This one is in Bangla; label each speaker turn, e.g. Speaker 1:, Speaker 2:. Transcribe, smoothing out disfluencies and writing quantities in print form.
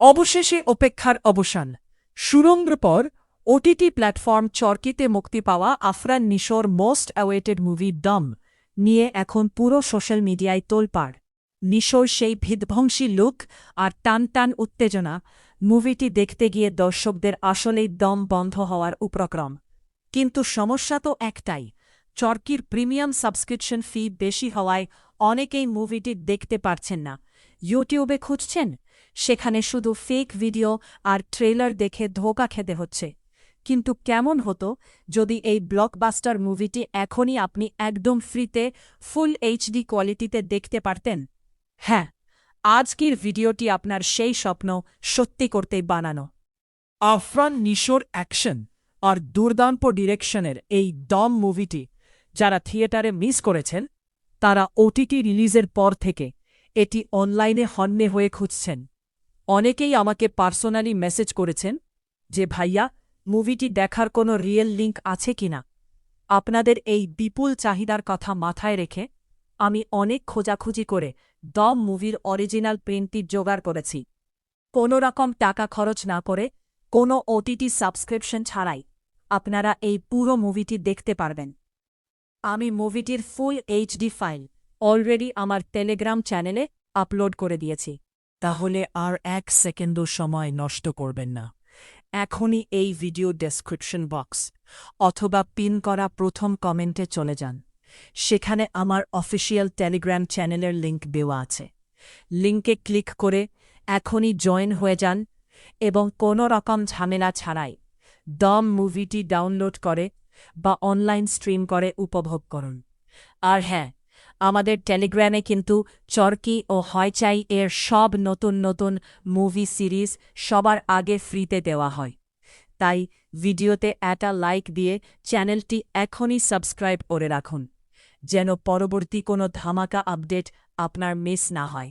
Speaker 1: অবশেষে অপেক্ষার অবসান। সুরঙ্গের পর ওটিটি প্ল্যাটফর্ম চরকিতে মুক্তি পাওয়া আফরান নিশোর মোস্ট অ্যাওয়েটেড মুভি দম নিয়ে এখন পুরো সোশ্যাল মিডিয়ায় তোলপাড়। নিশোর সেই বিধ্বংসী লুক আর টান টান উত্তেজনা, মুভিটি দেখতে গিয়ে দর্শকদের আসলেই দম বন্ধ হওয়ার উপক্রম। কিন্তু সমস্যা তো একটাই, চরকির প্রিমিয়াম সাবস্ক্রিপশন ফি বেশি হওয়ায় অনেকেই মুভিটি দেখতে পারছেন না। ইউটিউবে খুঁজছেন, সেখানে শুধু ফেক ভিডিও আর ট্রেলার দেখে ধোঁকা খেতে হচ্ছে। কিন্তু কেমন হতো যদি এই ব্লকবাস্টার মুভিটি এখনই আপনি একদম ফ্রিতে ফুল এইচডি কোয়ালিটিতে দেখতে পারতেন? হ্যাঁ, আজকের ভিডিওটি আপনার সেই স্বপ্ন সত্যি করতেই বানানো। আফরান নিশোর অ্যাকশন আর দুর্দান্ত ডিরেকশনের এই দম মুভিটি যারা থিয়েটারে মিস করেছেন, তারা ওটিটি রিলিজের পর থেকে এটি অনলাইনে হন্যে হয়ে খুঁজছেন। অনেকেই আমাকে পার্সোনালি মেসেজ করেছেন যে ভাইয়া, মুভিটি দেখার কোনো রিয়েল লিঙ্ক আছে কিনা। আপনাদের এই বিপুল চাহিদার কথা মাথায় রেখে আমি অনেক খোঁজাখুঁজি করে দম মুভির অরিজিনাল প্রিন্টটি জোগাড় করেছি। কোনো রকম টাকা খরচ না করে, কোনো ওটিটি সাবস্ক্রিপশন ছাড়াই আপনারা এই পুরো মুভিটি দেখতে পারবেন। আমি মুভিটির ফুল এইচডি ফাইল অলরেডি আমার টেলিগ্রাম চ্যানেলে আপলোড করে দিয়েছি। তাহলে আর এক সেকেন্ডও সময় নষ্ট করবেন না। এখনই এই ভিডিও ডেসক্রিপশন বক্স অথবা পিন করা প্রথম কমেন্টে চলে যান। সেখানে আমার অফিসিয়াল টেলিগ্রাম চ্যানেলের লিঙ্ক দেওয়া আছে। লিঙ্কে ক্লিক করে এখনই জয়েন হয়ে যান এবং কোনো রকম ঝামেলা ছাড়াই দম মুভিটি ডাউনলোড করে বা অনলাইন স্ট্রিম করে উপভোগ করুন। আর হ্যাঁ, আমাদের টেলিগ্রামে কিন্তু চরকি ও হইচই এর সব নতুন নতুন মুভি সিরিজ সবার আগে ফ্রিতে দেওয়া হয়। তাই ভিডিওতে একটা লাইক দিয়ে চ্যানেলটি এখনই সাবস্ক্রাইব করে রাখুন, যেন পরবর্তী কোনো ধামাকা আপডেট আপনার মিস না হয়।